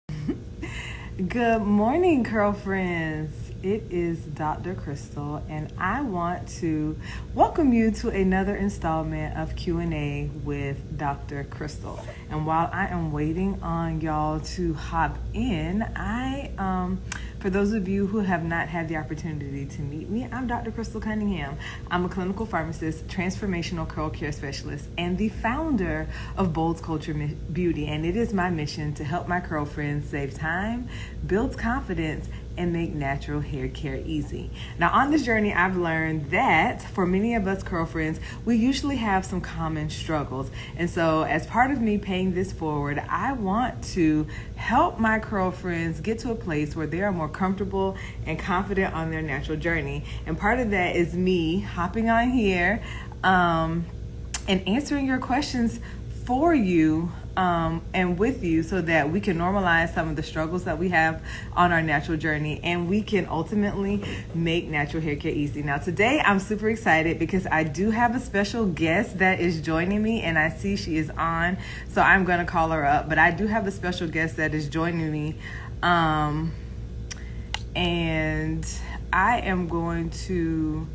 Good morning, Curlfriends. It is Dr. Crystal, and I want to welcome you to another installment of Q&A with Dr. Crystal. And while I am waiting on y'all to hop in, for those of you who have not had the opportunity to meet me, I'm Dr. Crystal Cunningham. I'm a clinical pharmacist, transformational curl care specialist, and the founder of Bold's Culture Beauty. And it is my mission to help my curl friends save time, build confidence, and make natural hair care easy. Now, on this journey, I've learned that for many of us curl friends, we usually have some common struggles. And so, as part of me paying this forward, I want to help my curl friends get to a place where they are more comfortable and confident on their natural journey. And part of that is me hopping on here and answering your questions for you and with you so that we can normalize some of the struggles that we have on our natural journey and we can ultimately make natural hair care easy. Now today I'm super excited because I do have a special guest that is joining me and I see she is on, so I'm going to call her up, but I do have a special guest that is joining me and I am going to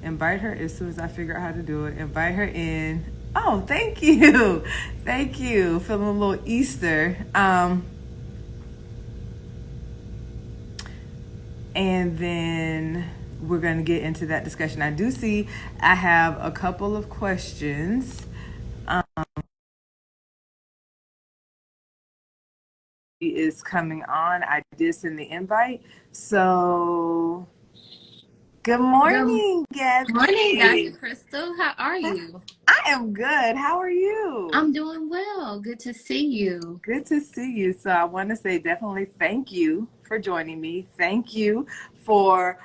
invite her as soon as I figure out how to do it. Invite her in. Oh, thank you. Thank you. Feeling a little Easter. And then we're going to get into that discussion. I do see I have a couple of questions. She is coming on. I did send the invite. So, good Good morning, morning, Dr. Gabby. Crystal. How are you? I am good. How are you? I'm doing well. Good to see you. Good to see you. So I want to say definitely thank you for joining me. Thank you for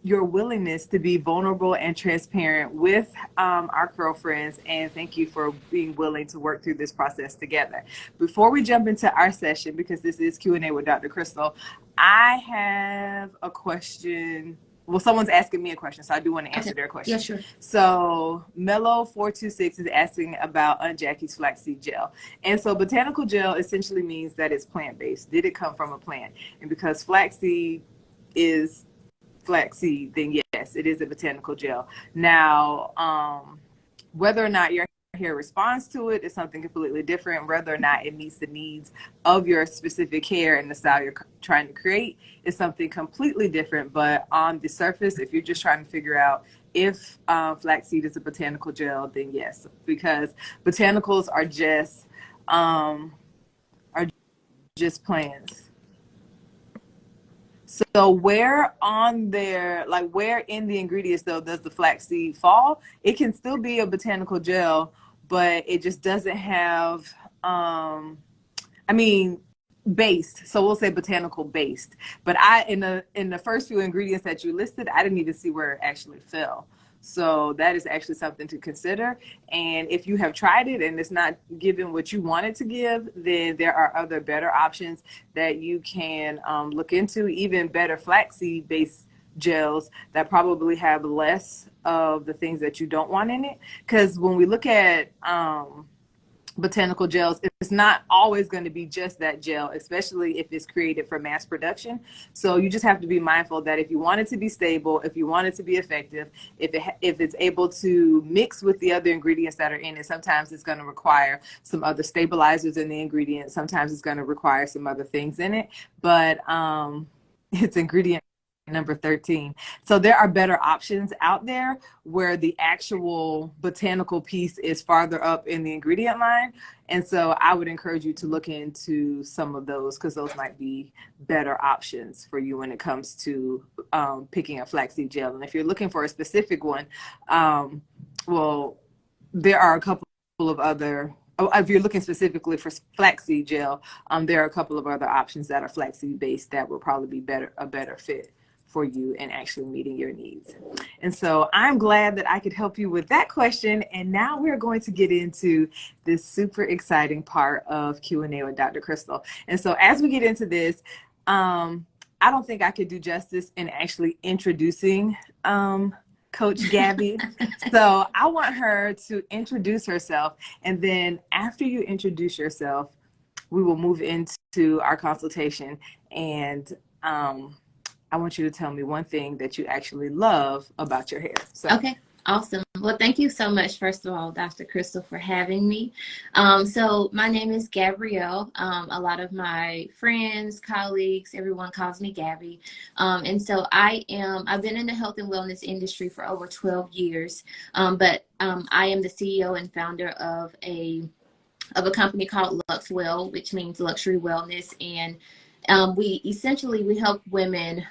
your willingness to be vulnerable and transparent with our girlfriends, and thank you for being willing to work through this process together. Before we jump into our session, because this is Q&A with Dr. Crystal, I have a question. Well, someone's asking me a question, so I do want to answer Okay. their Yeah, question. sure. So Mellow426 is asking about Aunt Jackie's flaxseed gel. And so botanical gel essentially means that it's plant-based. Did it come from a plant? And because flaxseed is flaxseed, then yes, it is a botanical gel. Now, whether or not your hair responds to it is something completely different. Whether or not it meets the needs of your specific hair and the style you're trying to create is something completely different. But on the surface, if you're just trying to figure out if flaxseed is a botanical gel, then yes, because botanicals are just plants. So where on there, like where in the ingredients though does the flaxseed fall? It can still be a botanical gel, but it just doesn't have I mean based. So we'll say botanical based. But I in the first few ingredients that you listed, I didn't even see where it actually fell. So that is actually something to consider. And if you have tried it and it's not giving what you want it to give, then there are other better options that you can look into, even better flaxseed based gels that probably have less of the things that you don't want in it. Because when we look at botanical gels, it's not always going to be just that gel, especially if it's created for mass production. So you just have to be mindful that if you want it to be stable, if you want it to be effective, if it's able to mix with the other ingredients that are in it, sometimes it's going to require some other stabilizers in the ingredient. Sometimes it's going to require some other things in it, but it's ingredient number 13. So there are better options out there where the actual botanical piece is farther up in the ingredient line. And so I would encourage you to look into some of those because those might be better options for you when it comes to picking a flaxseed gel. And if you're looking for a specific one, well, there are a couple of other if you're looking specifically for flaxseed gel, there are a couple of other options that are flaxseed based that will probably be a better fit for you and actually meeting your needs. And so I'm glad that I could help you with that question. And now we're going to get into this super exciting part of Q&A with Dr. Crystal. And so as we get into this, I don't think I could do justice in actually introducing Coach Gabby. So I want her to introduce herself. And then after you introduce yourself, we will move into our consultation. And I want you to tell me one thing that you actually love about your hair. So, Okay, awesome. Well, thank you so much, first of all, Dr. Crystal, for having me. So my name is Gabrielle. A lot of my friends, colleagues, everyone calls me Gabby. And so I've been in the health and wellness industry for over 12 years, but I am the CEO and founder of a company called Luxwell, which means luxury wellness. And we help women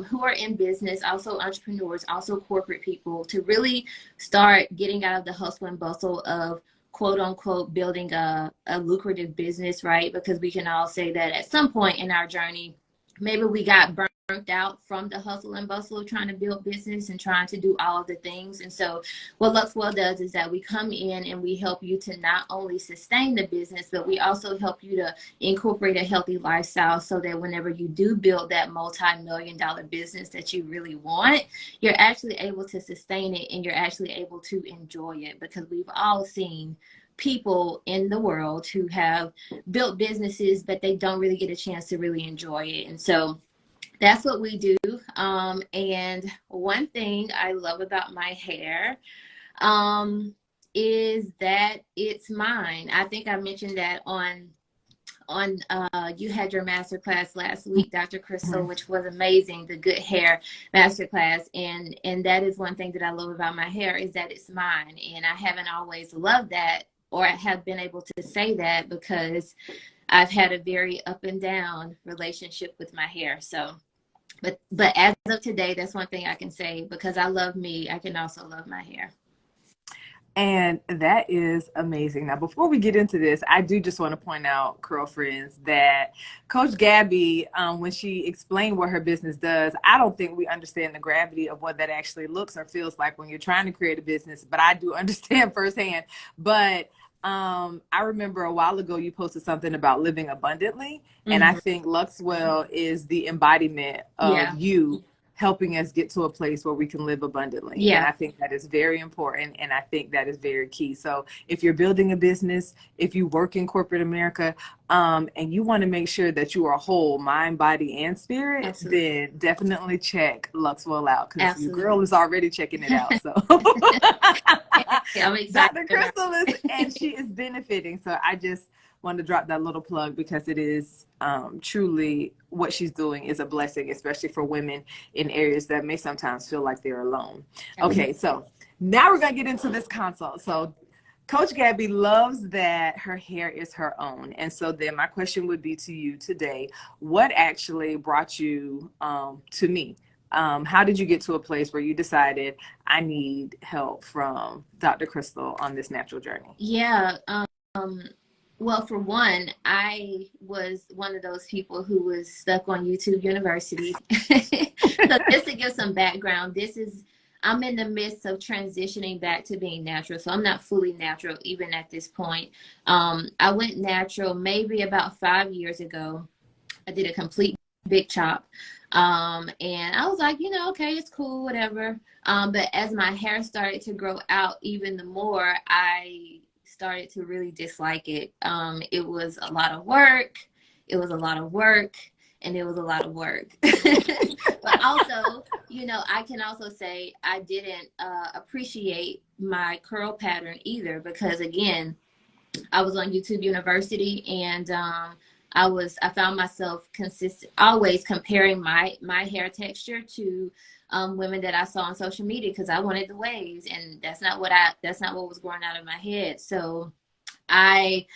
who are in business, also entrepreneurs, also corporate people, to really start getting out of the hustle and bustle of quote unquote building a lucrative business, right? Because we can all say that at some point in our journey, maybe we got burnt out from the hustle and bustle of trying to build business and trying to do all of the things. And so what Luxwell does is that we come in and we help you to not only sustain the business, but we also help you to incorporate a healthy lifestyle so that whenever you do build that multi-million-dollar business that you really want, you're actually able to sustain it and you're actually able to enjoy it, because we've all seen people in the world who have built businesses, but they don't really get a chance to really enjoy it. And so that's what we do. And one thing I love about my hair is that it's mine. I think I mentioned that on you had your master class last week, Dr. Crystal, which was amazing, the good hair master class. And that is one thing that I love about my hair, is that it's mine. And I haven't always loved that, or I have been able to say that, because I've had a very up and down relationship with my hair. So but as of today, that's one thing I can say, because I love me, I can also love my hair. And that is amazing. Now, before we get into this, I do just want to point out, Curlfriends, that Coach Gabby, when she explained what her business does, I don't think we understand the gravity of what that actually looks or feels like when you're trying to create a business, but I do understand firsthand. But I remember a while ago you posted something about living abundantly, and I think Luxwell is the embodiment of you helping us get to a place where we can live abundantly. And I think that is very important, and I think that is very key. So if you're building a business, if you work in corporate America, and you want to make sure that you are whole, mind, body, and spirit, then definitely check Luxwell out, because your girl is already checking it out. So I'm excited. Dr. Crystal is, and she is benefiting. So I just wanted to drop that little plug, because it is truly, what she's doing is a blessing, especially for women in areas that may sometimes feel like they're alone. Okay, so now we're going to get into this consult. So Coach Gabby loves that her hair is her own. And so then my question would be to you today, what actually brought you to me? How did you get to a place where you decided, I need help from Dr. Crystal on this natural journey? Yeah. Well, for one, I was one of those people who was stuck on YouTube University. So just to give some background, I'm in the midst of transitioning back to being natural. So I'm not fully natural even at this point. I went natural maybe about 5 years ago. I did a complete big chop. And I was like, okay, it's cool, whatever. But as my hair started to grow out even the more, I started to really dislike it. It was a lot of work. It was a lot of work. And it was a lot of work. But also, I can also say I didn't appreciate my curl pattern either, because again, I was on YouTube University, and I found myself always comparing my hair texture to women that I saw on social media, because I wanted the waves, and that's not what was growing out of my head. So I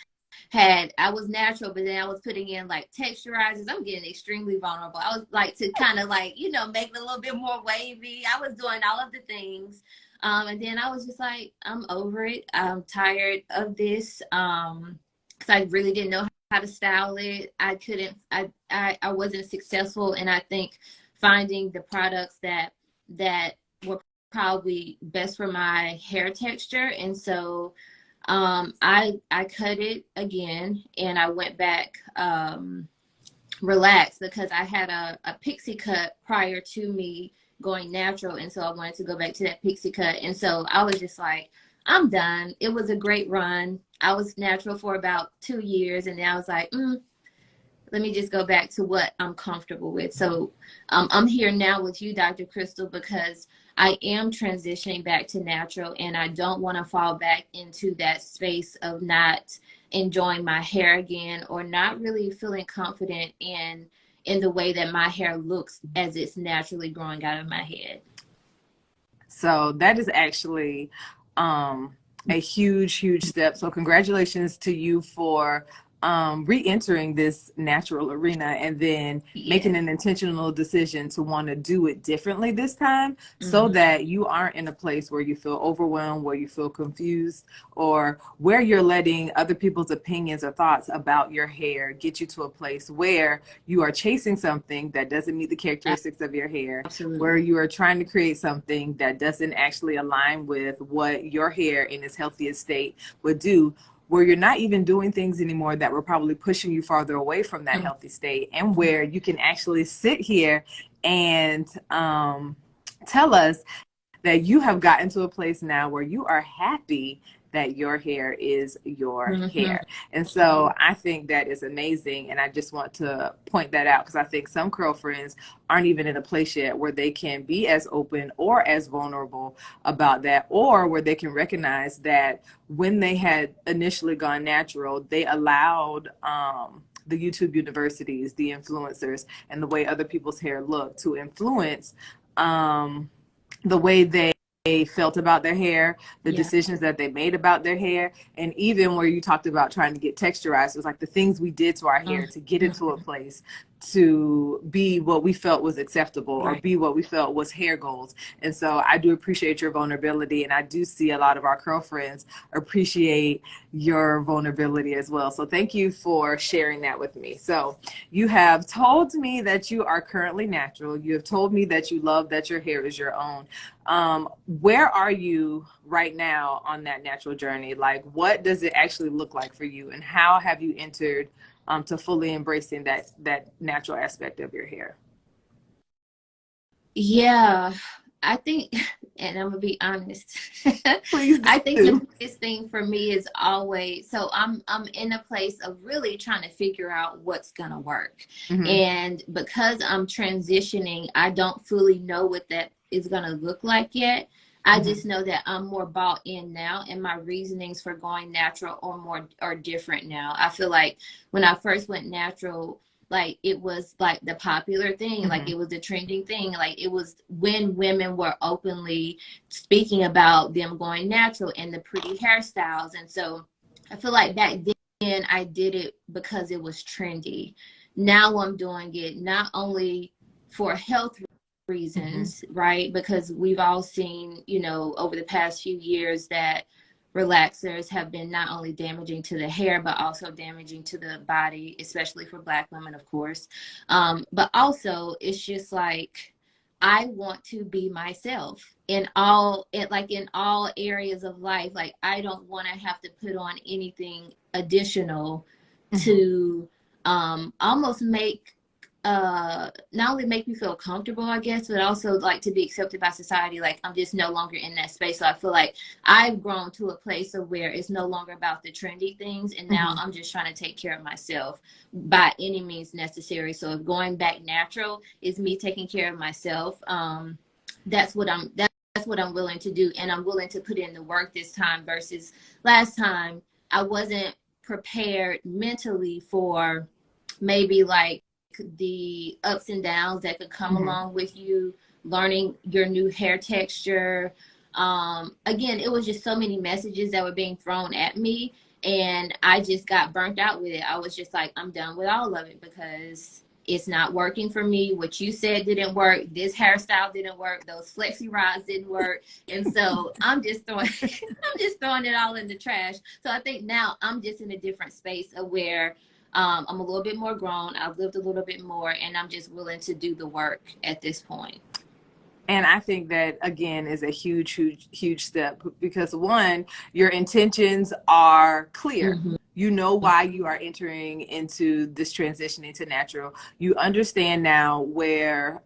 was natural, but then I was putting in like texturizers. I'm getting extremely vulnerable. I was like, to kind of like, make it a little bit more wavy. I was doing all of the things. And then I was just like, I'm over it. I'm tired of this. Cause I really didn't know how to style it. I wasn't successful. And I think finding the products that were probably best for my hair texture. And so I cut it again, and I went back relaxed, because I had a pixie cut prior to me going natural, and so I wanted to go back to that pixie cut. And so I was just like, I'm done. It was a great run. I was natural for about 2 years, and then I was like, let me just go back to what I'm comfortable with. So I'm here now with you, Dr. Crystal, because I am transitioning back to natural, and I don't want to fall back into that space of not enjoying my hair again, or not really feeling confident in the way that my hair looks as it's naturally growing out of my head. So that is actually a huge step. So congratulations to you for re-entering this natural arena and then making Yes. an intentional decision to want to do it differently this time, so Mm-hmm. that you aren't in a place where you feel overwhelmed, where you feel confused, or where you're letting other people's opinions or thoughts about your hair get you to a place where you are chasing something that doesn't meet the characteristics of your hair, where Absolutely. you are trying to create something that doesn't actually align with what your hair in its healthiest state would do, where you're not even doing things anymore that were probably pushing you farther away from that healthy state, and where you can actually sit here and tell us that you have gotten to a place now where you are happy that your hair is your Mm-hmm. hair. And so I think that is amazing. And I just want to point that out, because I think some girlfriends aren't even in a place yet where they can be as open or as vulnerable about that, or where they can recognize that when they had initially gone natural, they allowed the YouTube universities, the influencers, and the way other people's hair look to influence the way they felt about their hair, the Yeah. decisions that they made about their hair, and even where you talked about trying to get texturized, it was like the things we did to our hair to get into a Mm-hmm. place to be what we felt was acceptable, or Right. be what we felt was hair goals. And so I do appreciate your vulnerability, and I do see a lot of our girlfriends appreciate your vulnerability as well. So thank you for sharing that with me. So you have told me that you are currently natural. You have told me that you love that your hair is your own. Where are you right now on that natural journey? Like, what does it actually look like for you, and how have you entered to fully embracing that natural aspect of your hair? Yeah, I think, and I'm gonna be honest, Please I think the do. biggest thing for me is always, so I'm in a place of really trying to figure out what's gonna work. Mm-hmm. And because I'm transitioning, I don't fully know what that is gonna look like yet. I Mm-hmm. just know that I'm more bought in now, and my reasonings for going natural are different now. I feel like when I first went natural, like it was like the popular thing, like Mm-hmm. it was the trending thing, like it was when women were openly speaking about them going natural and the pretty hairstyles. And so I feel like back then I did it because it was trendy. Now I'm doing it not only for health Mm-hmm. reasons, right? Because we've all seen, over the past few years that relaxers have been not only damaging to the hair, but also damaging to the body, especially for Black women, of course. But also, it's just like, I want to be myself in all areas of life. Like, I don't want to have to put on anything additional Mm-hmm. to almost make not only make me feel comfortable, I guess, but also like to be accepted by society. Like, I'm just no longer in that space. So I feel like I've grown to a place of where it's no longer about the trendy things, and now Mm-hmm. I'm just trying to take care of myself by any means necessary. So if going back natural is me taking care of myself, that's what I'm willing to do, and I'm willing to put in the work this time versus last time. I wasn't prepared mentally for maybe like the ups and downs that could come Mm-hmm. along with you learning your new hair texture. Again, it was just so many messages that were being thrown at me, and I just got burnt out with it. I was just like, I'm done with all of it because it's not working for me. What you said didn't work. This hairstyle didn't work. Those flexi rods didn't work. And so I'm just throwing I'm just throwing it all in the trash. So I think now I'm just in a different space of where I'm a little bit more grown. I've lived a little bit more, and I'm just willing to do the work at this point. And I think that, again, is a huge step, because one, your intentions are clear. Mm-hmm. You know why you are entering into this transition into natural. You understand now where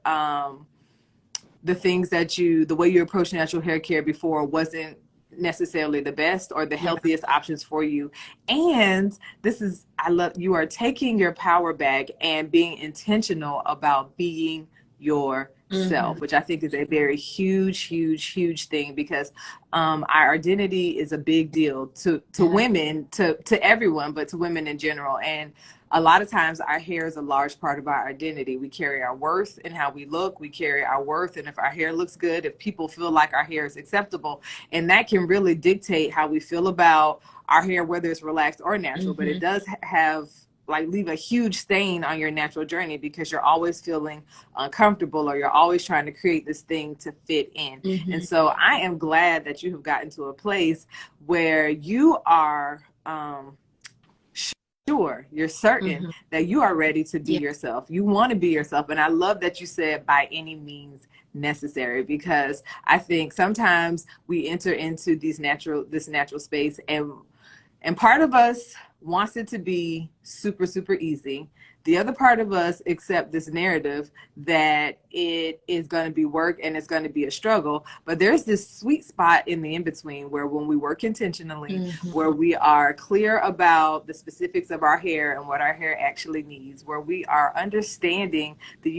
the things that the way you approached natural hair care before wasn't necessarily the best or the Yeah. healthiest options for you. And this is, I love, you are taking your power back and being intentional about being yourself, which I think is a very huge thing, because our identity is a big deal to women, to everyone, but to women in general. And a lot of times our hair is a large part of our identity. We carry our worth in how we look. We carry our worth and if our hair looks good, if people feel like our hair is acceptable. And that can really dictate how we feel about our hair, whether it's relaxed or natural. But it does have, like, leave a huge stain on your natural journey, because you're always feeling uncomfortable, or you're always trying to create this thing to fit in. And so I am glad that you have gotten to a place where you are sure, you're certain that you are ready to be yourself. You want to be yourself. And I love that you said by any means necessary, because I think sometimes we enter into this natural space, and part of us wants it to be super easy. The other part of us accept this narrative that it is going to be work and it's going to be a struggle. But there's this sweet spot in the in-between, where when we work intentionally, where we are clear about the specifics of our hair and what our hair actually needs, where we are understanding the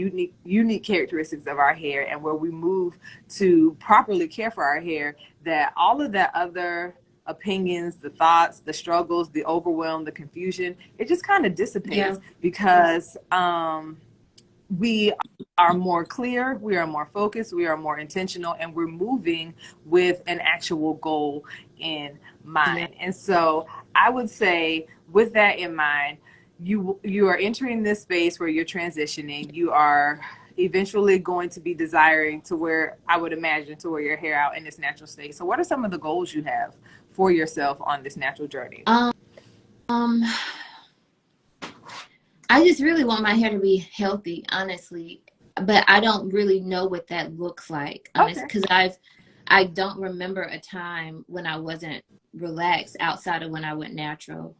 unique characteristics of our hair, and where we move to properly care for our hair, that all of that other opinions, the thoughts, the struggles, the overwhelm, the confusion, it just kind of dissipates, because we are more clear, we are more focused, we are more intentional, and we're moving with an actual goal in mind. And so I would say, with that in mind, you are entering this space where you're transitioning. You are eventually going to be desiring to wear, I would imagine, to wear your hair out in this natural state. So what are some of the goals you have for yourself on this natural journey? I just really want my hair to be healthy, honestly, but I don't really know what that looks like, honestly, because I don't remember a time when I wasn't relaxed outside of when I went natural.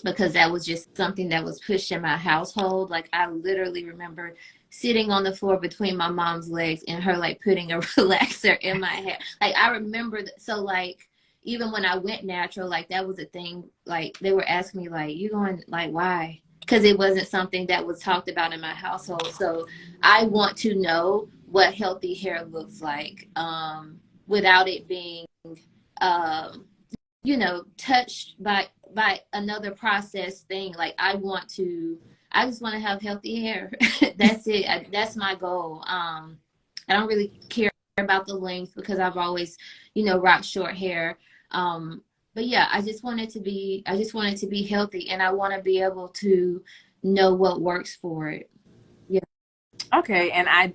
Because that was just something that was pushed in my household. Like, I literally remember sitting on the floor between my mom's legs and her like putting a relaxer in my hair. Like, I remember so like, even when I went natural, like, that was a thing. Like, they were asking me, like, you going, like, why? Because it wasn't something that was talked about in my household. So I want to know what healthy hair looks like, without it being touched by another processed thing. Like, I just want to have healthy hair. That's it. That's my goal. I don't really care about the length, because I've always, rocked short hair. But yeah, I just want it to be healthy, and I want to be able to know what works for it. Yeah. Okay. And I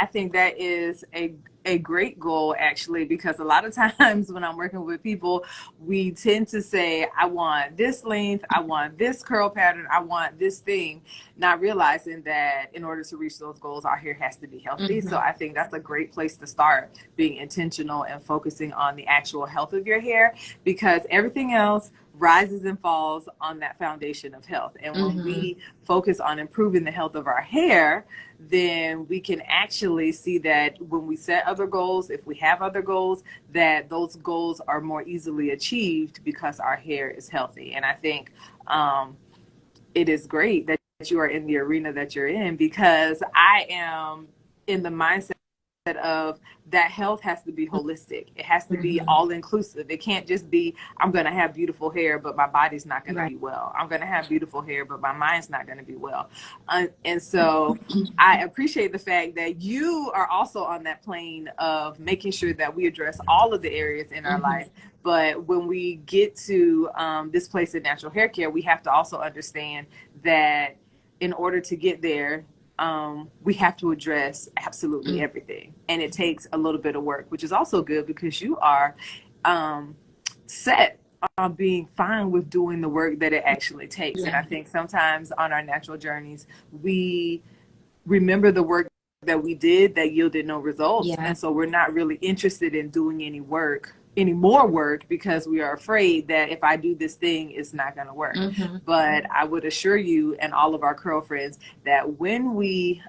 think that is a great goal, actually, because a lot of times when I'm working with people, we tend to say, I want this length, I want this curl pattern, I want this thing, not realizing that in order to reach those goals, our hair has to be healthy. So I think that's a great place to start, being intentional and focusing on the actual health of your hair, because everything else rises and falls on that foundation of health. And when we focus on improving the health of our hair, then we can actually see that when we set other goals, if we have other goals, that those goals are more easily achieved because our hair is healthy. And I think it is great that you are in the arena that you're in, because I am in the mindset of that health has to be holistic. It has to be all inclusive. It can't just be, I'm going to have beautiful hair, but my body's not going to be well. I'm going to have beautiful hair, but my mind's not going to be well. And so I appreciate the fact that you are also on that plane of making sure that we address all of the areas in our life. But when we get to this place in natural hair care, we have to also understand that in order to get there, we have to address absolutely everything. And it takes a little bit of work, which is also good, because you are set on being fine with doing the work that it actually takes. And I think sometimes on our natural journeys, we remember the work that we did that yielded no results. And so we're not really interested in doing any more work, because we are afraid that if I do this thing, it's not going to work. But I would assure you and all of our curl friends that when we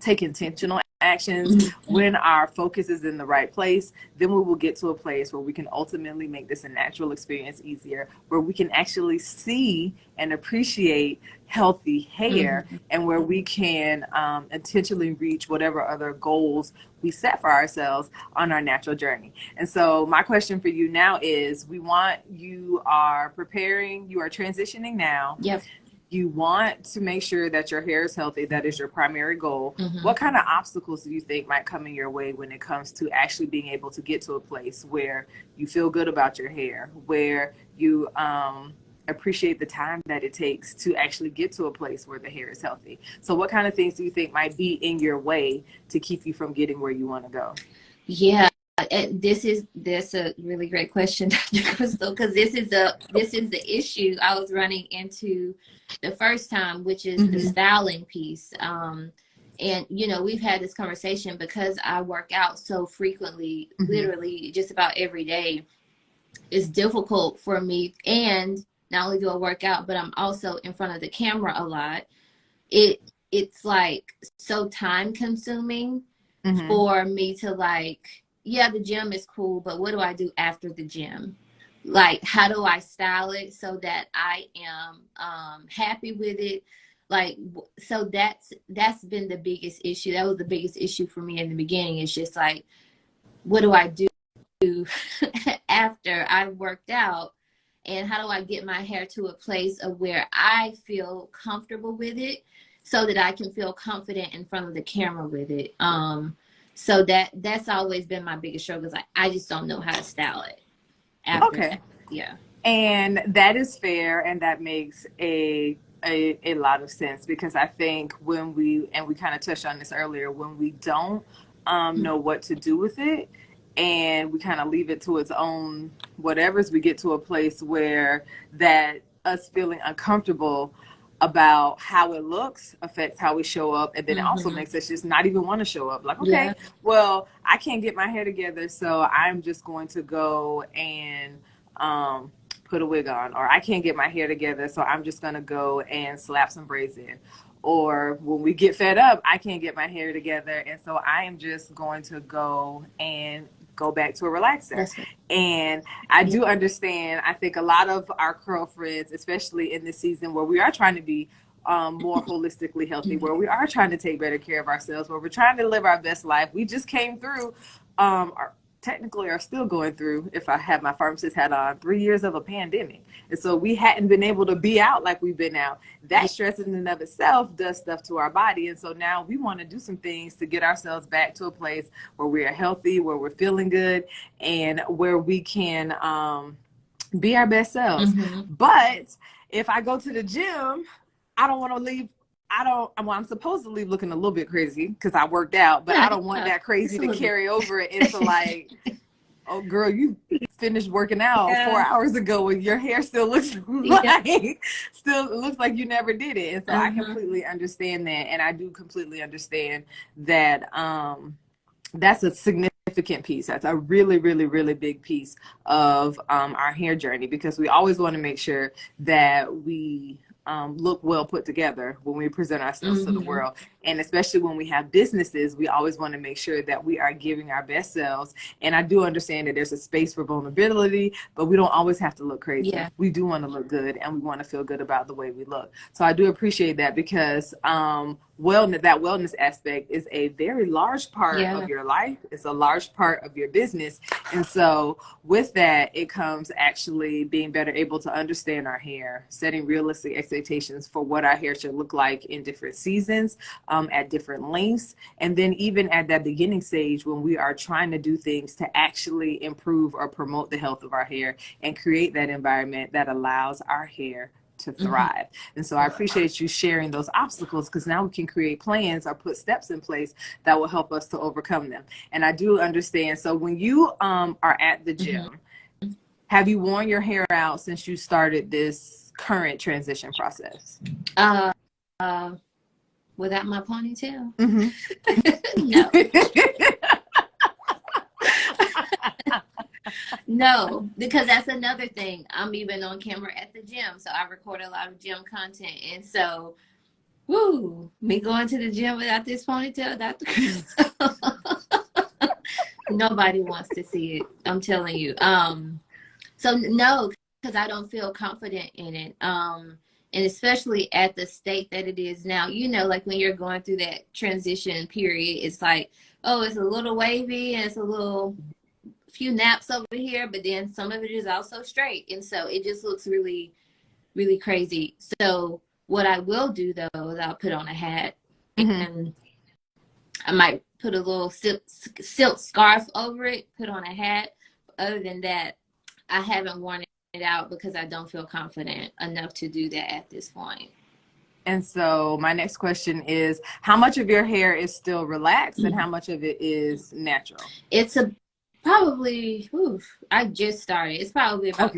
take intentional actions, when our focus is in the right place, then we will get to a place where we can ultimately make this a natural experience easier, where we can actually see and appreciate healthy hair, and where we can intentionally reach whatever other goals we set for ourselves on our natural journey. And so my question for you now is, you are preparing, you are transitioning now. Yep. You want to make sure that your hair is healthy. That is your primary goal. What kind of obstacles do you think might come in your way when it comes to actually being able to get to a place where you feel good about your hair, where you appreciate the time that it takes to actually get to a place where the hair is healthy? So what kind of things do you think might be in your way to keep you from getting where you want to go? Yeah. That's a really great question, Dr. Crystal, because this is the issue I was running into the first time, which is the styling piece. And we've had this conversation because I work out so frequently, literally just about every day. It's difficult for me, and not only do I work out, but I'm also in front of the camera a lot. It's like so time consuming for me to the gym is cool, but what do I do after the gym? Like, how do I style it so that I am happy with it? Like, so that's been the biggest issue. That was the biggest issue for me in the beginning. It's just like, what do I do after I've worked out? And how do I get my hair to a place of where I feel comfortable with it so that I can feel confident in front of the camera with it? So that's always been my biggest struggle. Is I just don't know how to style it after that. Yeah. And that is fair, and that makes a lot of sense, because I think when we kind of touched on this earlier, when we don't know what to do with it, and we kind of leave it to its own whatever's, we get to a place where that us feeling uncomfortable about how it looks affects how we show up, and then it also makes us just not even want to show up. Like, okay, well, I can't get my hair together, so I'm just going to go and put a wig on, or I can't get my hair together, so I'm just going to go and slap some braids in. Or when we get fed up, I can't get my hair together, and so I am just going to go back to a relaxer. Right. And I do understand. I think a lot of our girlfriends, especially in this season where we are trying to be more holistically healthy, where we are trying to take better care of ourselves, where we're trying to live our best life. We just came through technically are still going through, if I have my pharmacist hat on, 3 years of a pandemic. And so we hadn't been able to be out like we've been out. That stress in and of itself does stuff to our body. And so now we want to do some things to get ourselves back to a place where we are healthy, where we're feeling good, and where we can be our best selves. But if I go to the gym, I don't want to leave. I'm supposed to leave looking a little bit crazy because I worked out, but I don't want that crazy to carry over into like, oh girl, you finished working out 4 hours ago and your hair still looks like you never did it. And so I completely understand that. And I do completely understand that that's a significant piece. That's a really, really, really big piece of our hair journey, because we always want to make sure that we look well put together when we present ourselves to the world. And especially when we have businesses, we always want to make sure that we are giving our best selves. And I do understand that there's a space for vulnerability, but we don't always have to look crazy. We do want to look good, and we want to feel good about the way we look. So I do appreciate that, because wellness aspect is a very large part of your life. It's a large part of your business. And so with that, it comes actually being better able to understand our hair, setting realistic expectations for what our hair should look like in different seasons, at different lengths. And then even at that beginning stage, when we are trying to do things to actually improve or promote the health of our hair and create that environment that allows our hair to thrive. And so I appreciate you sharing those obstacles, because now we can create plans or put steps in place that will help us to overcome them. And I do understand. So when you are at the gym, have you worn your hair out since you started this current transition process? Without my ponytail? No. No, because that's another thing. I'm even on camera at the gym, so I record a lot of gym content. And so Woo, me going to the gym without this ponytail, Dr. Chris. Nobody wants to see it. I'm telling you. So no, because I don't feel confident in it. And especially at the state that it is now, you know, like when you're going through that transition period, it's like, oh, it's a little wavy and it's a little few naps over here, but then some of it is also straight. And so it just looks really, really crazy. So what I will do though is I'll put on a hat and I might put a little silk scarf over it, put on a hat. Other than that, I haven't worn it out because I don't feel confident enough to do that at this point. And so my next question is, how much of your hair is still relaxed and how much of it is natural? It's probably, I just started. It's probably about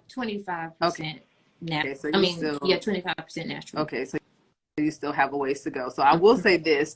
25% natural. So 25% natural. Okay, so you still have a ways to go. So I will say this,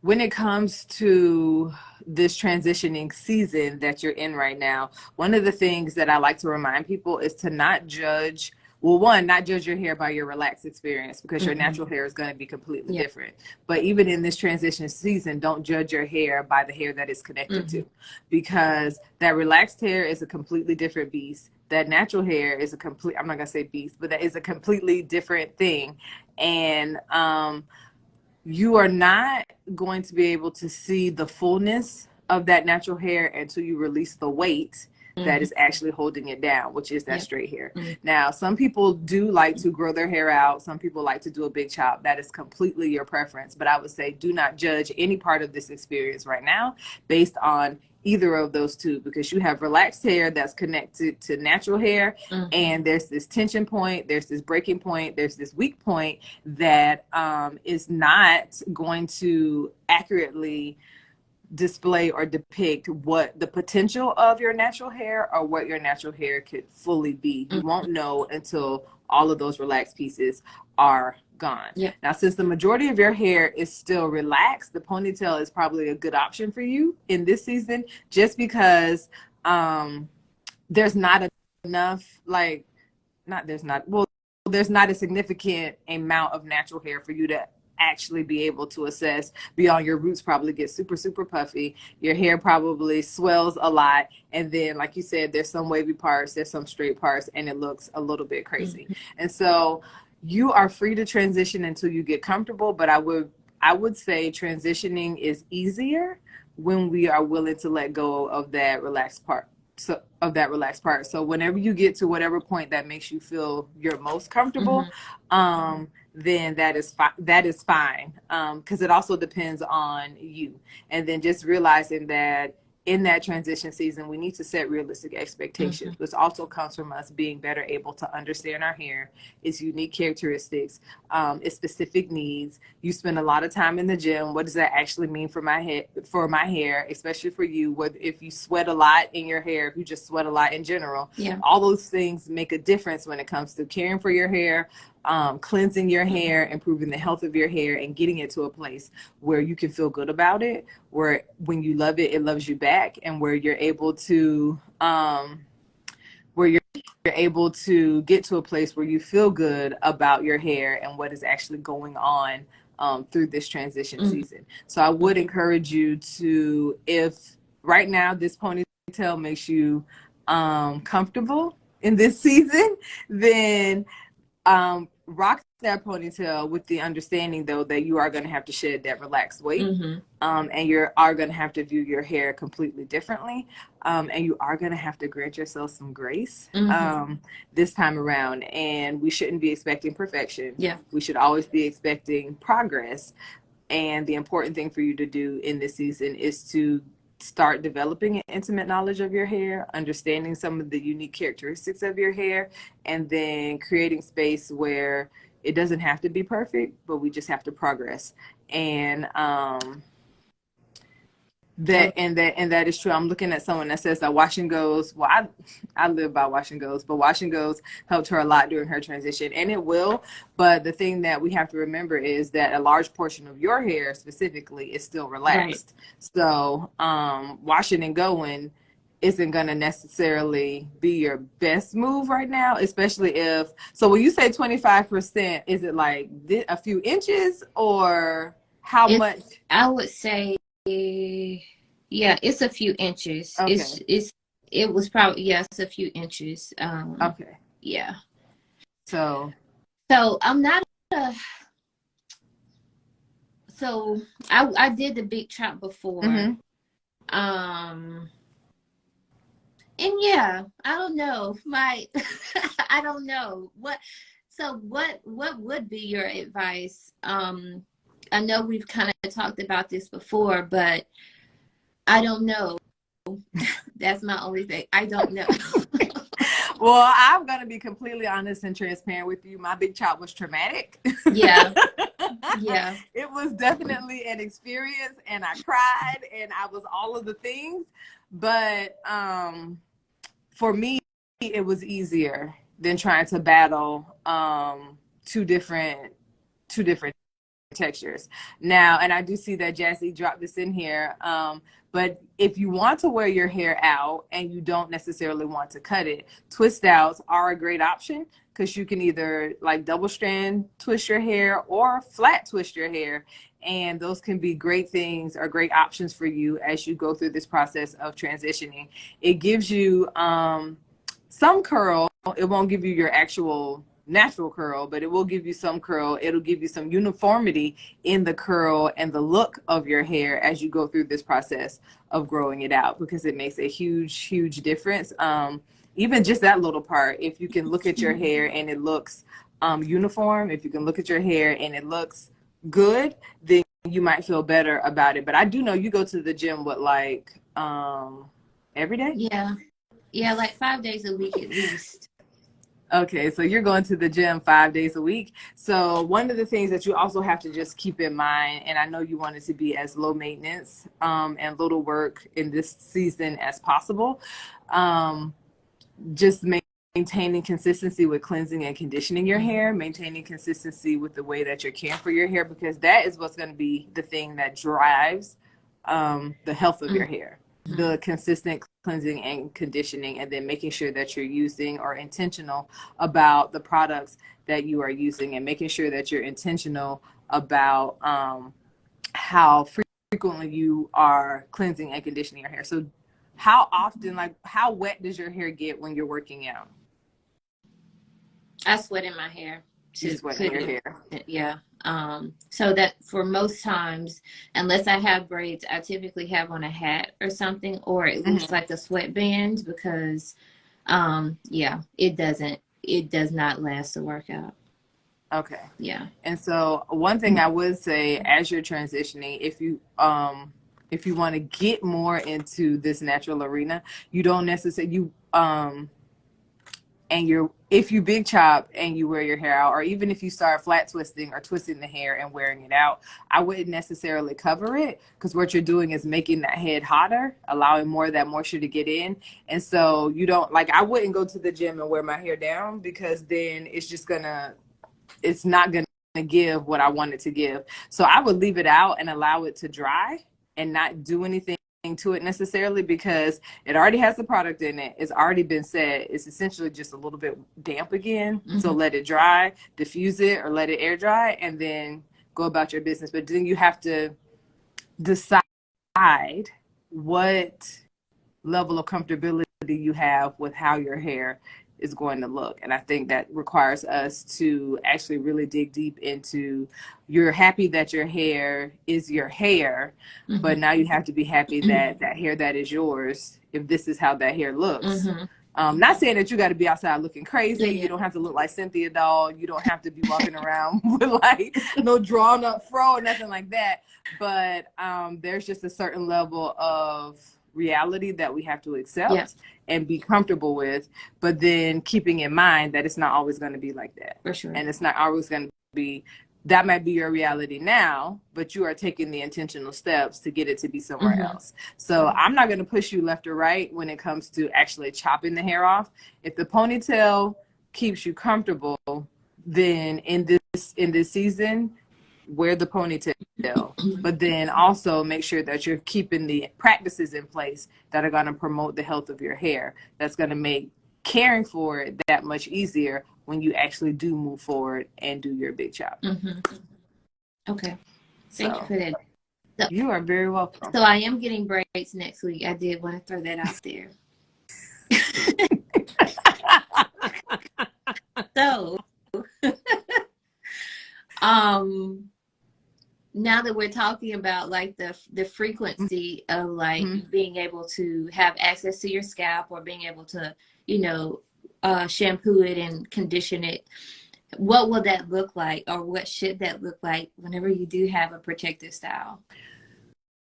when it comes to this transitioning season that you're in right now, one of the things that I like to remind people is to not judge, not judge your hair by your relaxed experience, because your natural hair is going to be completely different. But even in this transition season, don't judge your hair by the hair that it's connected to, because that relaxed hair is a completely different beast. That natural hair is I'm not going to say beast, but that is a completely different thing. And, you are not going to be able to see the fullness of that natural hair until you release the weight that is actually holding it down, which is that straight hair. Now, some people do like to grow their hair out. Some people like to do a big chop. That is completely your preference. But I would say do not judge any part of this experience right now based on either of those two, because you have relaxed hair that's connected to natural hair, and there's this tension point, there's this breaking point, there's this weak point that is not going to accurately display or depict what the potential of your natural hair or what your natural hair could fully be. You won't know until all of those relaxed pieces are gone. Now, since the majority of your hair is still relaxed, the ponytail is probably a good option for you in this season, just because there's not enough, there's not a significant amount of natural hair for you to actually be able to assess beyond. Your roots probably get super, super puffy. Your hair probably swells a lot. And then, like you said, there's some wavy parts, there's some straight parts, and it looks a little bit crazy. And so you are free to transition until you get comfortable, but I would say transitioning is easier when we are willing to let go of that relaxed part. So whenever you get to whatever point that makes you feel you're most comfortable, then that is fine. Because it also depends on you. And then just realizing that in that transition season, we need to set realistic expectations, which also comes from us being better able to understand our hair, its unique characteristics, its specific needs. You spend a lot of time in the gym. What does that actually mean for my hair, especially for you? If you sweat a lot in your hair, if you just sweat a lot in general, all those things make a difference when it comes to caring for your hair, cleansing your hair, improving the health of your hair, and getting it to a place where you can feel good about it, where when you love it, it loves you back, and where you're able to get to a place where you feel good about your hair and what is actually going on through this transition season. So I would encourage you to, if right now this ponytail makes you comfortable in this season, then rock that ponytail with the understanding, though, that you are going to have to shed that relaxed weight, and you are going to have to view your hair completely differently, and you are going to have to grant yourself some grace this time around. And we shouldn't be expecting perfection. We should always be expecting progress. And the important thing for you to do in this season is to start developing an intimate knowledge of your hair, understanding some of the unique characteristics of your hair, and then creating space where it doesn't have to be perfect, but we just have to progress. And that is true. I'm looking at someone that says that wash and goes. Well, I live by wash and goes, but wash and goes helped her a lot during her transition, and it will. But the thing that we have to remember is that a large portion of your hair specifically is still relaxed. So washing and going isn't going to necessarily be your best move right now, especially if, so when you say 25%, is it like a few inches or how much? I would say, yeah, it's a few inches. Okay. It was probably, yes, a few inches. Okay. Yeah. So I'm not a, so I did the big chop before. mm-hmm. And yeah, I don't know. I don't know. What would be your advice? I know we've kind of talked about this before, but I don't know. That's my only thing. I don't know. Well, I'm going to be completely honest and transparent with you. My big chop was traumatic. Yeah. Yeah. It was definitely an experience, and I cried and I was all of the things. But for me, it was easier than trying to battle two different textures. Now, and I do see that Jassy dropped this in here. But if you want to wear your hair out and you don't necessarily want to cut it, twist outs are a great option because you can either like double strand twist your hair or flat twist your hair. And those can be great things or great options for you as you go through this process of transitioning. It gives you some curl. It won't give you your actual natural curl, but it will give you some curl. It'll give you some uniformity in the curl and the look of your hair as you go through this process of growing it out, because it makes a huge difference. Even just that little part, if you can look at your hair and it looks uniform, if you can look at your hair and it looks good, then you might feel better about it. But I do know you go to the gym with like every day? Yeah, like 5 days a week at least. Okay, so you're going to the gym 5 days a week. So one of the things that you also have to just keep in mind, and I know you want it to be as low maintenance and little work in this season as possible, just maintaining consistency with cleansing and conditioning your hair, maintaining consistency with the way that you're caring for your hair, because that is what's going to be the thing that drives the health of your hair. The consistent cleansing and conditioning, and then making sure that you're using or intentional about the products that you are using, and making sure that you're intentional about how frequently you are cleansing and conditioning your hair. So how often, like how wet does your hair get when you're working out? I sweat in my hair. You sweat in your hair. Yeah. So that for most times, unless I have braids, I typically have on a hat or something, or at least like a sweatband, because yeah, it does not last the workout. Okay. Yeah. And so one thing I would say as you're transitioning, if you want to get more into this natural arena, you don't necessarily if you big chop and you wear your hair out, or even if you start flat twisting or twisting the hair and wearing it out, I wouldn't necessarily cover it, because what you're doing is making that head hotter, allowing more of that moisture to get in. And so you don't, like, I wouldn't go to the gym and wear my hair down, because then it's not gonna give what I want it to give. So I would leave it out and allow it to dry and not do anything to it necessarily, because it already has the product in it. It's already been set. It's essentially just a little bit damp again. So let it dry, diffuse it, or let it air dry, and then go about your business. But then you have to decide what level of comfortability you have with how your hair is going to look. And I think that requires us to actually really dig deep into, you're happy that your hair is your hair, but now you have to be happy that that hair that is yours, if this is how that hair looks. Not saying that you got to be outside looking crazy. You don't have to look like Cynthia Doll. You don't have to be walking around with like no drawn up fro or nothing like that. But there's just a certain level of reality that we have to accept and be comfortable with, but then keeping in mind that it's not always going to be like that. For sure. And it's not always going to be, that might be your reality now, but you are taking the intentional steps to get it to be somewhere else. So I'm not going to push you left or right when it comes to actually chopping the hair off. If the ponytail keeps you comfortable, then in this season, wear the ponytail, but then also make sure that you're keeping the practices in place that are going to promote the health of your hair. That's going to make caring for it that much easier when you actually do move forward and do your big chop. Okay. Thank you for that. So, you are very welcome. So I am getting braids next week. I did want to throw that out there. So, now that we're talking about like the frequency of like being able to have access to your scalp, or being able to, you know, shampoo it and condition it, what will that look like, or what should that look like whenever you do have a protective style?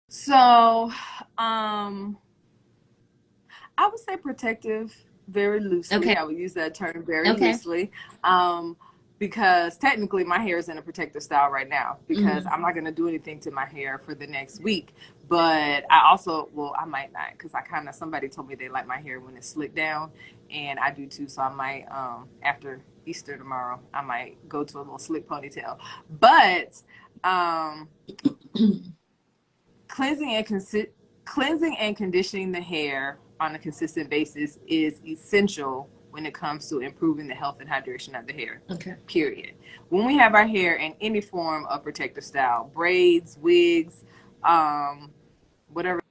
So, I would say protective very loosely. Okay. I would use that term very loosely. Because technically my hair is in a protective style right now, because I'm not going to do anything to my hair for the next week. But I also, well, I might not, because somebody told me they like my hair when it's slicked down, and I do too. So I might, after Easter tomorrow, I might go to a little slick ponytail. But cleansing and conditioning the hair on a consistent basis is essential when it comes to improving the health and hydration of the hair. Period. When we have our hair in any form of protective style, braids, wigs, whatever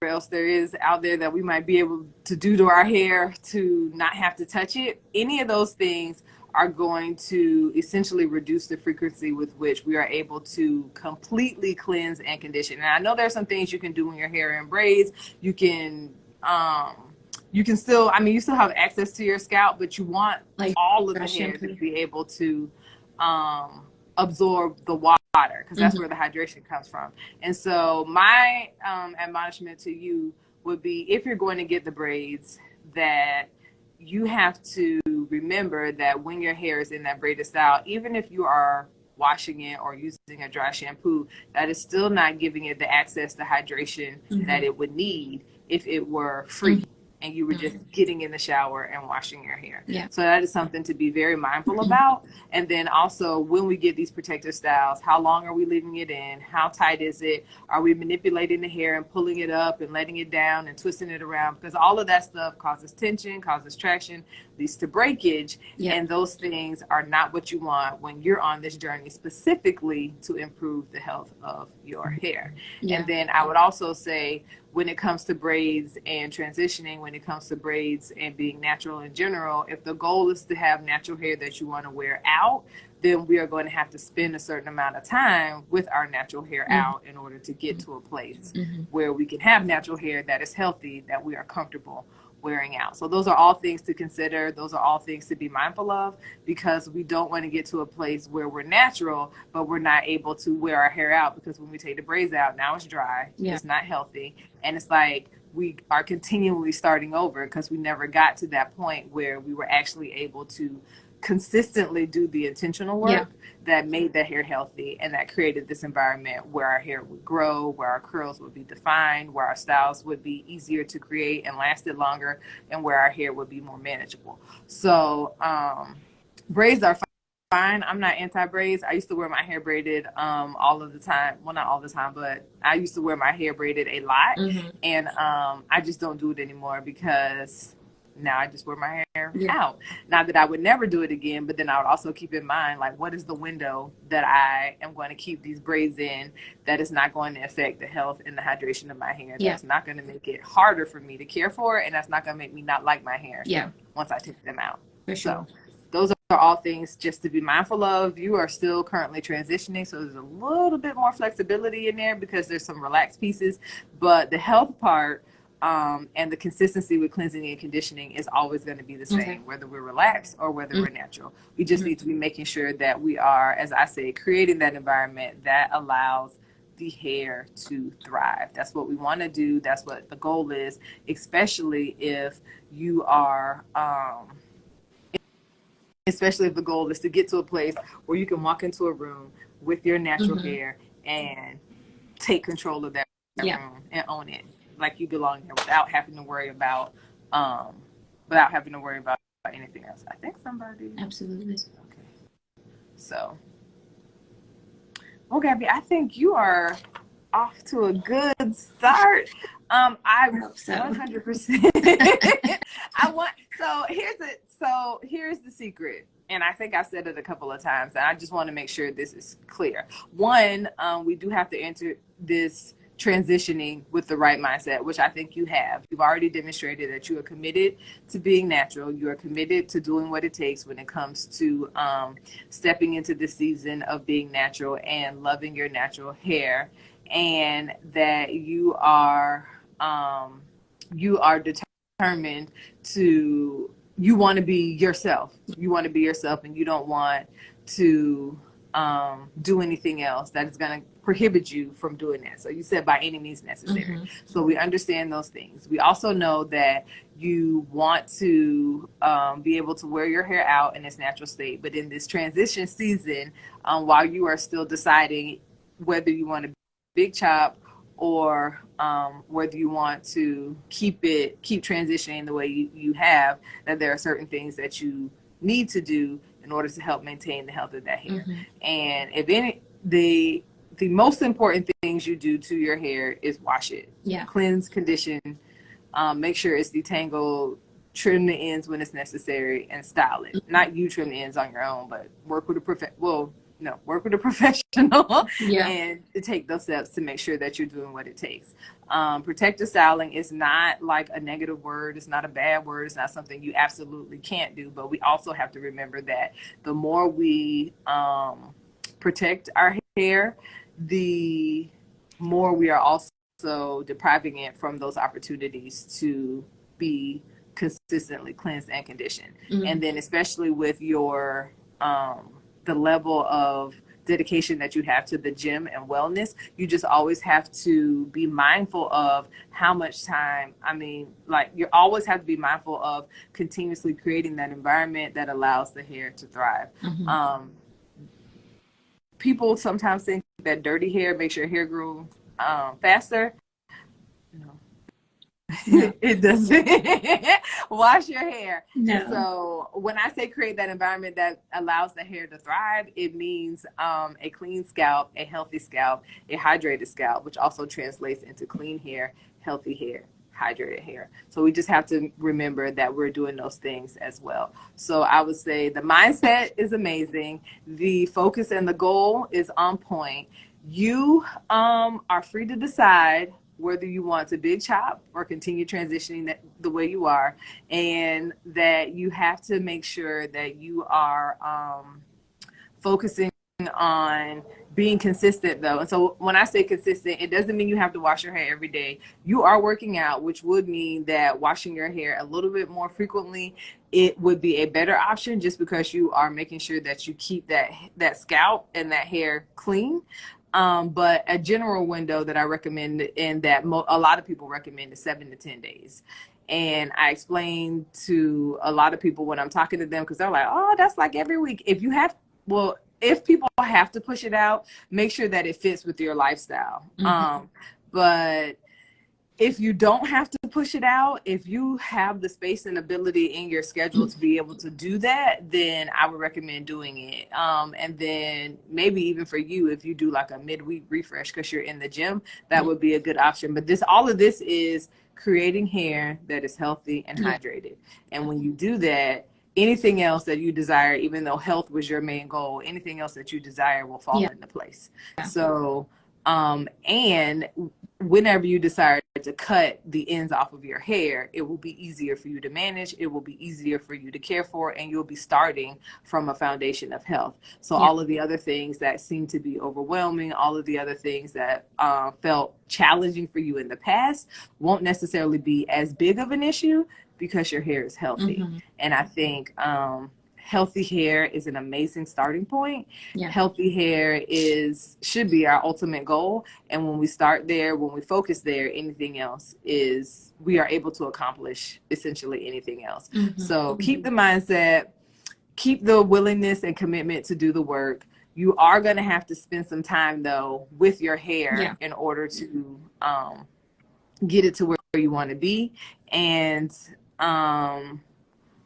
else there is out there that we might be able to do to our hair to not have to touch it, any of those things are going to essentially reduce the frequency with which we are able to completely cleanse and condition. And I know there's some things you can do when your hair in braids. You can still, you still have access to your scalp, but you want like all of the hair to be able to absorb the water, because that's where the hydration comes from. And so my admonishment to you would be, if you're going to get the braids, that you have to remember that when your hair is in that braided style, even if you are washing it or using a dry shampoo, that is still not giving it the access to hydration that it would need if it were free and you were just getting in the shower and washing your hair. So that is something to be very mindful about. And then also, when we get these protective styles, how long are we leaving it in? How tight is it? Are we manipulating the hair and pulling it up and letting it down and twisting it around? Because all of that stuff causes tension, causes traction, leads to breakage. And those things are not what you want when you're on this journey specifically to improve the health of your hair. And then I would also say, when it comes to braids and transitioning, when it comes to braids and being natural in general, if the goal is to have natural hair that you want to wear out, then we are going to have to spend a certain amount of time with our natural hair out in order to get to a place where we can have natural hair that is healthy, that we are comfortable wearing out. So those are all things to consider. Those are all things to be mindful of, because we don't want to get to a place where we're natural, but we're not able to wear our hair out, because when we take the braids out, now it's dry, it's not healthy. And it's like we are continually starting over, because we never got to that point where we were actually able to consistently do the intentional work that made the hair healthy, and that created this environment where our hair would grow, where our curls would be defined, where our styles would be easier to create and lasted longer, and where our hair would be more manageable. So braids are fine. I'm not anti-braids. I used to wear my hair braided all of the time. Well, not all the time, but I used to wear my hair braided a lot. And I just don't do it anymore, because now I just wear my hair out. Not that I would never do it again, but then I would also keep in mind, like, what is the window that I am going to keep these braids in that is not going to affect the health and the hydration of my hair? That's not going to make it harder for me to care for it, and that's not going to make me not like my hair once I take them out. So those are all things just to be mindful of. You are still currently transitioning, so there's a little bit more flexibility in there, because there's some relaxed pieces, but the health part and the consistency with cleansing and conditioning is always going to be the same, whether we're relaxed or whether we're natural. We just need to be making sure that we are, as I say, creating that environment that allows the hair to thrive. That's what we want to do. That's what the goal is, especially if you are especially if the goal is to get to a place where you can walk into a room with your natural hair and take control of that room and own it like you belong there, without having to worry about anything else. I think somebody. Absolutely. Okay. So Well, Gabby, I think you are off to a good start. I I hope so. 100%. I want here's the secret. And I think I said it a couple of times, and I just want to make sure this is clear. One, we do have to enter this transitioning with the right mindset, which I think you have. You've already demonstrated that you are committed to being natural. You are committed to doing what it takes when it comes to stepping into the season of being natural and loving your natural hair, and that you are determined to, you want to be yourself. You want to be yourself, and you don't want to do anything else that is going to prohibit you from doing that. So you said by any means necessary. Mm-hmm. So we understand those things. We also know that you want to be able to wear your hair out in its natural state. But in this transition season, while you are still deciding whether you want to big chop or whether you want to keep transitioning the way you have, that there are certain things that you need to do in order to help maintain the health of that hair. Mm-hmm. And if any, the most important things you do to your hair is wash it. Yeah. Cleanse, condition, make sure it's detangled, trim the ends when it's necessary, and style it. Mm-hmm. Not you trim the ends on your own, but work with a professional yeah. And to take those steps to make sure that you're doing what it takes. Protective styling is not like a negative word. It's not a bad word. It's not something you absolutely can't do. But we also have to remember that the more we protect our hair, the more we are also depriving it from those opportunities to be consistently cleansed and conditioned. Mm-hmm. And then especially with your the level of dedication that you have to the gym and wellness, you just always have to be mindful of how much time, you always have to be mindful of continuously creating that environment that allows the hair to thrive. Mm-hmm. People sometimes think that dirty hair makes your hair grow faster. No. It doesn't. Wash your hair. No. So when I say create that environment that allows the hair to thrive, it means a clean scalp, a healthy scalp, a hydrated scalp, which also translates into clean hair, healthy hair, hydrated hair. So we just have to remember that we're doing those things as well. So I would say the mindset is amazing. The focus and the goal is on point. You are free to decide whether you want to big chop or continue transitioning the way you are, and that you have to make sure that you are focusing on being consistent though. And so when I say consistent, it doesn't mean you have to wash your hair every day. You are working out, which would mean that washing your hair a little bit more frequently, it would be a better option, just because you are making sure that you keep that scalp and that hair clean. But a general window that I recommend, and that a lot of people recommend, is 7 to 10 days. And I explain to a lot of people when I'm talking to them, because they're like, oh, that's like every week. If people have to push it out, make sure that it fits with your lifestyle. Mm-hmm. But if you don't have to push it out, if you have the space and ability in your schedule to be able to do that, then I would recommend doing it. And then maybe even for you, if you do like a midweek refresh because you're in the gym, that would be a good option. But all of this is creating hair that is healthy and hydrated. And when you do that, anything else that you desire, even though health was your main goal, anything else that you desire will fall into place. Yeah. So, and whenever you decide to cut the ends off of your hair, it will be easier for you to manage. It will be easier for you to care for, and you'll be starting from a foundation of health. So all of the other things that seem to be overwhelming, all of the other things that felt challenging for you in the past won't necessarily be as big of an issue because your hair is healthy. Mm-hmm. And I think healthy hair is an amazing starting point. Yeah. Healthy hair should be our ultimate goal. And when we start there, when we focus there, anything else we are able to accomplish essentially anything else. Mm-hmm. So keep the mindset, keep the willingness and commitment to do the work. You are going to have to spend some time though with your hair in order to get it to where you want to be. And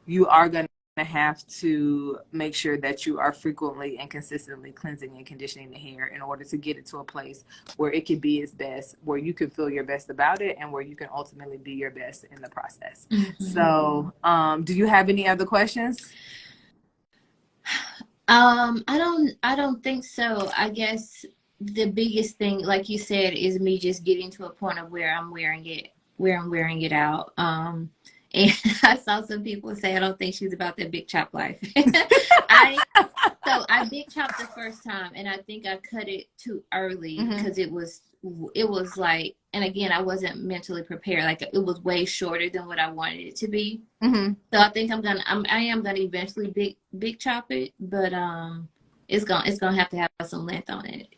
you are going to have to make sure that you are frequently and consistently cleansing and conditioning the hair in order to get it to a place where it can be its best, where you can feel your best about it, and where you can ultimately be your best in the process. Mm-hmm. So, do you have any other questions? I don't think so. I guess the biggest thing, like you said, is me just getting to a point of where I'm wearing it out. And I saw some people say, I don't think she's about that big chop life. I big chopped the first time, and I think I cut it too early because it was like, and again, I wasn't mentally prepared. Like, it was way shorter than what I wanted it to be. So I think I am gonna eventually big chop it, but it's gonna have to have some length on it.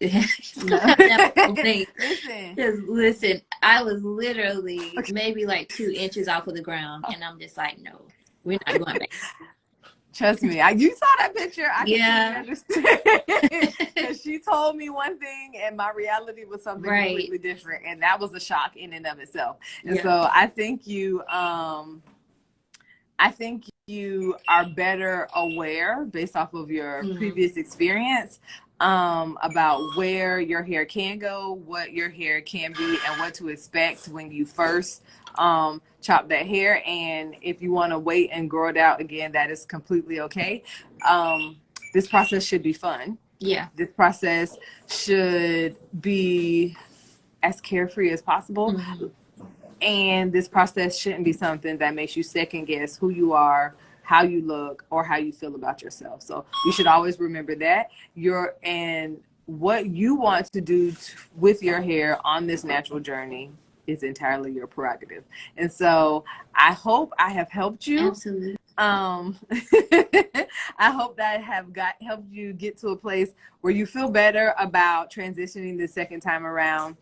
Listen, I was literally maybe like 2 inches off of the ground, and I'm just like, no, we're not going back. Trust me, you saw that picture. I can understand. Because she told me one thing, and my reality was something completely different, and that was a shock in and of itself. And so I think you are better aware, based off of your previous experience, about where your hair can go, what your hair can be, and what to expect when you first chop that hair. And if you want to wait and grow it out again, that is completely okay. This process should be fun. Yeah. This process should be as carefree as possible. And this process shouldn't be something that makes you second guess who you are, how you look, or how you feel about yourself. So you should always remember that and what you want to do with your hair on this natural journey is entirely your prerogative. And so I hope I have helped you. Absolutely. I hope that I have helped you get to a place where you feel better about transitioning the second time around.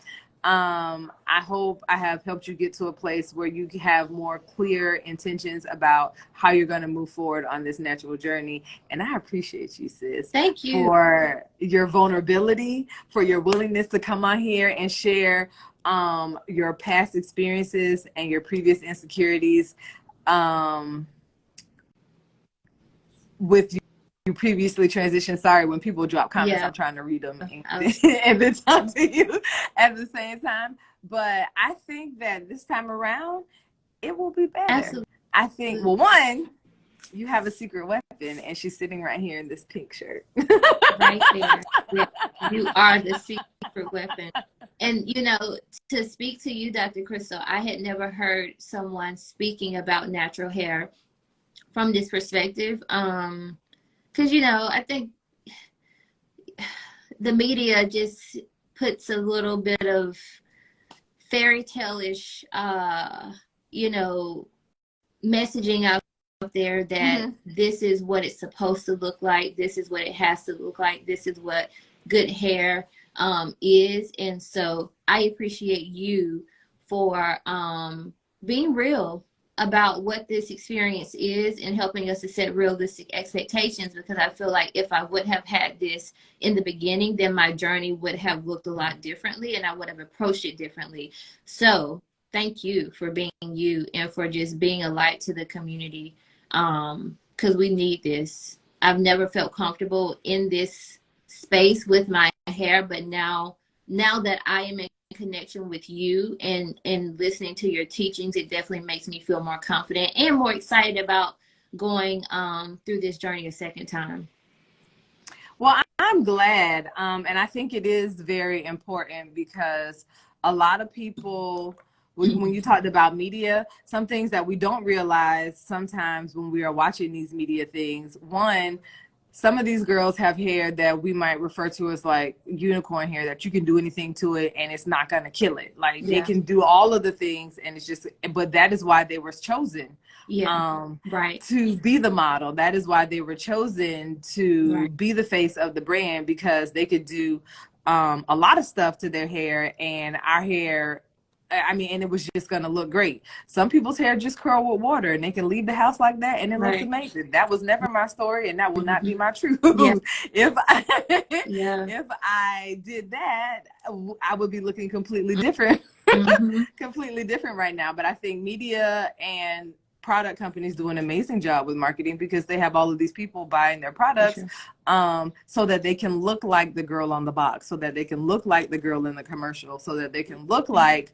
I hope I have helped you get to a place where you have more clear intentions about how you're going to move forward on this natural journey. And I appreciate you, sis. Thank you. For your vulnerability, for your willingness to come on here and share your past experiences and your previous insecurities with you. You previously transitioned. Sorry, when people drop comments, I'm trying to read them and then talk to you at the same time. But I think that this time around, it will be better. Absolutely. I think, well, one, you have a secret weapon, and she's sitting right here in this pink shirt. Right there. Yeah, you are the secret weapon. And, to speak to you, Dr. Crystal, I had never heard someone speaking about natural hair from this perspective. Because, I think the media just puts a little bit of fairy tale-ish, messaging out there that this is what it's supposed to look like. This is what it has to look like. This is what good hair is. And so I appreciate you for being real about what this experience is and helping us to set realistic expectations, because I feel like if I would have had this in the beginning, then my journey would have looked a lot differently and I would have approached it differently. So thank you for being you and for just being a light to the community, because we need this. I've never felt comfortable in this space with my hair, but now that I am in connection with you and listening to your teachings, it definitely makes me feel more confident and more excited about going through this journey a second time. Well, I'm glad, and I think it is very important, because a lot of people, when you talked about media, some things that we don't realize sometimes when we are watching these media things, one, some of these girls have hair that we might refer to as like unicorn hair, that you can do anything to it and it's not going to kill it. Like they can do all of the things, and it's just, but that is why they were chosen to be the model. That is why they were chosen to be the face of the brand, because they could do a lot of stuff to their hair, and our hair, and it was just going to look great. Some people's hair just curl with water and they can leave the house like that and it looks amazing. That was never my story, and that will not be my truth. If I did that, I would be looking completely different, completely different right now. But I think media and product companies do an amazing job with marketing because they have all of these people buying their products so that they can look like the girl on the box, so that they can look like the girl in the commercial, so that they can look like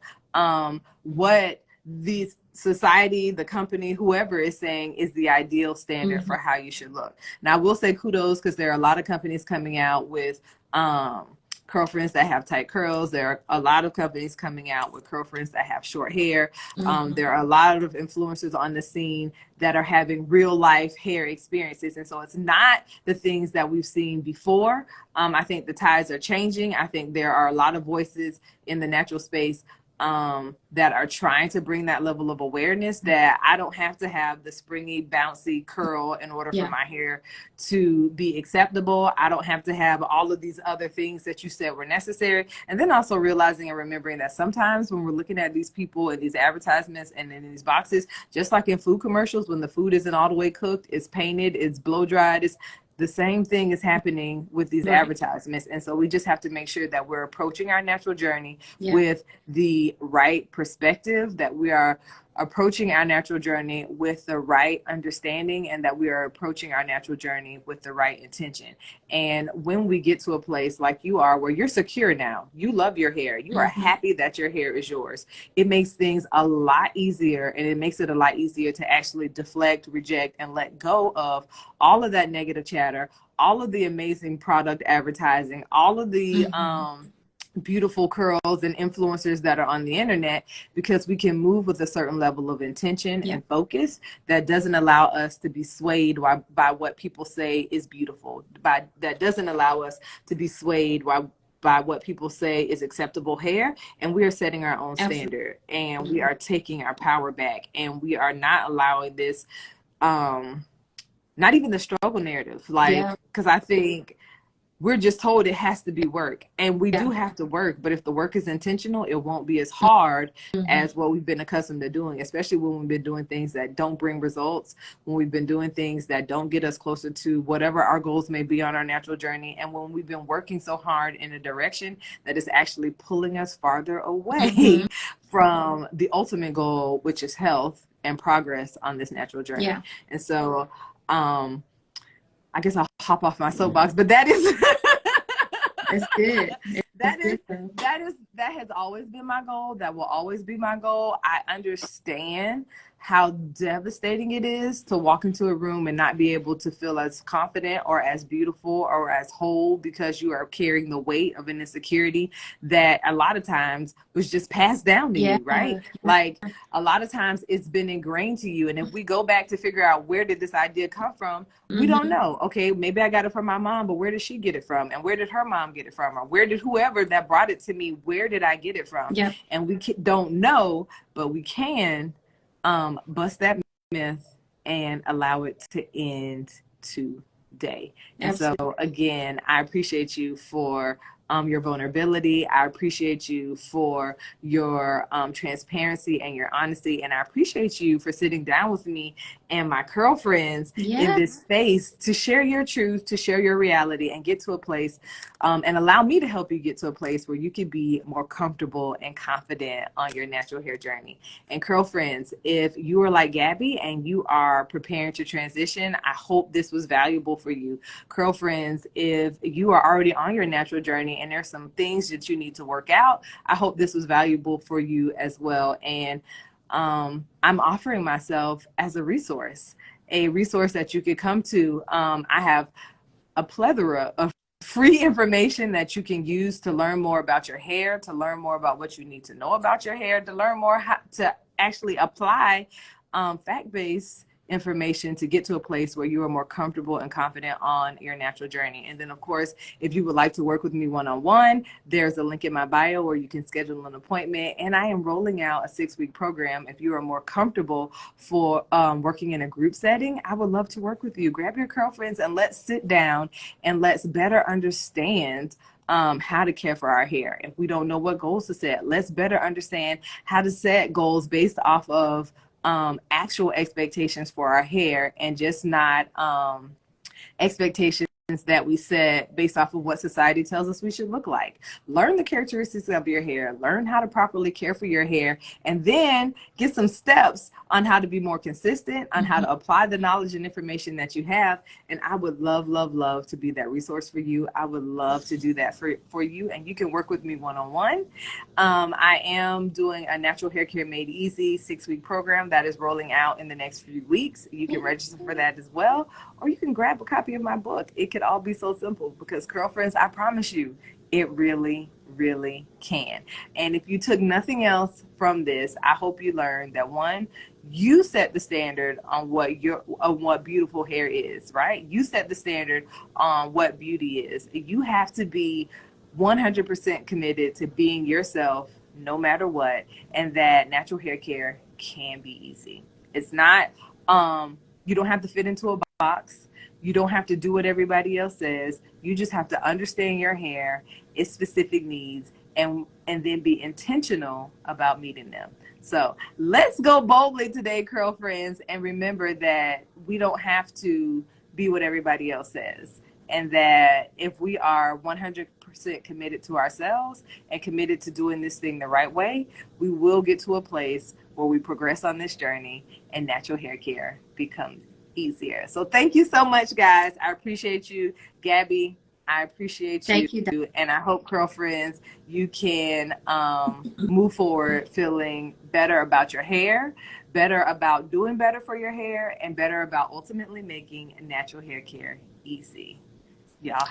what the society, the company, whoever is saying is the ideal standard for how you should look. Now, I will say kudos because there are a lot of companies coming out with Curlfriends that have tight curls. There are a lot of companies coming out with Curlfriends that have short hair. There are a lot of influencers on the scene that are having real life hair experiences. And so it's not the things that we've seen before. I think the tides are changing. I think there are a lot of voices in the natural space that are trying to bring that level of awareness that I don't have to have the springy, bouncy curl in order for my hair to be acceptable. I don't have to have all of these other things that you said were necessary. And then also realizing and remembering that sometimes when we're looking at these people and these advertisements and in these boxes, just like in food commercials, when the food isn't all the way cooked, it's painted, it's blow dried, it's the same thing is happening with these advertisements. And so we just have to make sure that we're approaching our natural journey with the right perspective, that we are approaching our natural journey with the right understanding, and that we are approaching our natural journey with the right intention. And when we get to a place like you are, where you're secure now, you love your hair, you are happy that your hair is yours, it makes things a lot easier, and it makes it a lot easier to actually deflect, reject, and let go of all of that negative chatter, all of the amazing product advertising, all of the beautiful curls and influencers that are on the internet, because we can move with a certain level of intention and focus that doesn't allow us to be swayed by what people say is beautiful, that doesn't allow us to be swayed by what people say is acceptable hair. And we are setting our own standard, and we are taking our power back, and we are not allowing this not even the struggle narrative, like, because I think we're just told it has to be work, and we do have to work, but if the work is intentional, it won't be as hard as what we've been accustomed to doing, especially when we've been doing things that don't bring results, when we've been doing things that don't get us closer to whatever our goals may be on our natural journey, and when we've been working so hard in a direction that is actually pulling us farther away from the ultimate goal, which is health and progress on this natural journey. And so I guess I'll hop off my soapbox, but that is that's good. That has always been my goal. That will always be my goal. I understand how devastating it is to walk into a room and not be able to feel as confident or as beautiful or as whole, because you are carrying the weight of an insecurity that a lot of times was just passed down to you, right? Like a lot of times it's been ingrained to you. And if we go back to figure out where did this idea come from, we don't know. Okay, maybe I got it from my mom, but where did she get it from? And where did her mom get it from? Or where did whoever that brought it to me, where did I get it from? And we don't know, but we can bust that myth and allow it to end today. And so again, I appreciate you for your vulnerability. I appreciate you for your transparency and your honesty. And I appreciate you for sitting down with me and my Curlfriends in this space to share your truth, to share your reality, and get to a place and allow me to help you get to a place where you can be more comfortable and confident on your natural hair journey. And Curlfriends, if you are like Gabby and you are preparing to transition, I hope this was valuable for you. Curlfriends, if you are already on your natural journey and there's some things that you need to work out, I hope this was valuable for you as well. And I'm offering myself as a resource that you could come to. I have a plethora of free information that you can use to learn more about your hair, to learn more about what you need to know about your hair, to learn more how to actually apply fact-based information to get to a place where you are more comfortable and confident on your natural journey. And then, of course, if you would like to work with me one-on-one, there's a link in my bio where you can schedule an appointment. And I am rolling out a 6-week program. If you are more comfortable for working in a group setting, I would love to work with you. Grab your Curlfriends and let's sit down and let's better understand how to care for our hair. If we don't know what goals to set, let's better understand how to set goals based off of actual expectations for our hair, and just not expectations that we set based off of what society tells us we should look like. Learn the characteristics of your hair, learn how to properly care for your hair, and then get some steps on how to be more consistent, on how to apply the knowledge and information that you have. And I would love, love, love to be that resource for you. I would love to do that for you, and you can work with me one-on-one. I am doing a natural hair care made easy 6-week program that is rolling out in the next few weeks. You can register for that as well, or you can grab a copy of my book. It could all be so simple, because Curlfriends, I promise you, it really, really can. And if you took nothing else from this, I hope you learned that, one, you set the standard on what beautiful hair is, right? You set the standard on what beauty is. You have to be 100% committed to being yourself no matter what, and that natural hair care can be easy. It's not, you don't have to fit into a box. You don't have to do what everybody else says. You just have to understand your hair, its specific needs, and then be intentional about meeting them. So let's go boldly today, curl friends, and remember that we don't have to be what everybody else says. And that if we are 100% committed to ourselves and committed to doing this thing the right way, we will get to a place where we progress on this journey and natural hair care becomes easier. So thank you so much, guys. I appreciate you, Gabby. I appreciate you. Thank you. And I hope, Curlfriends, you can move forward feeling better about your hair, better about doing better for your hair, and better about ultimately making natural hair care easy. Y'all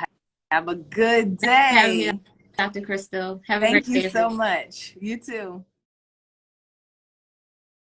have a good day. Dr. Crystal. Have a Thank great day. you so much. You too.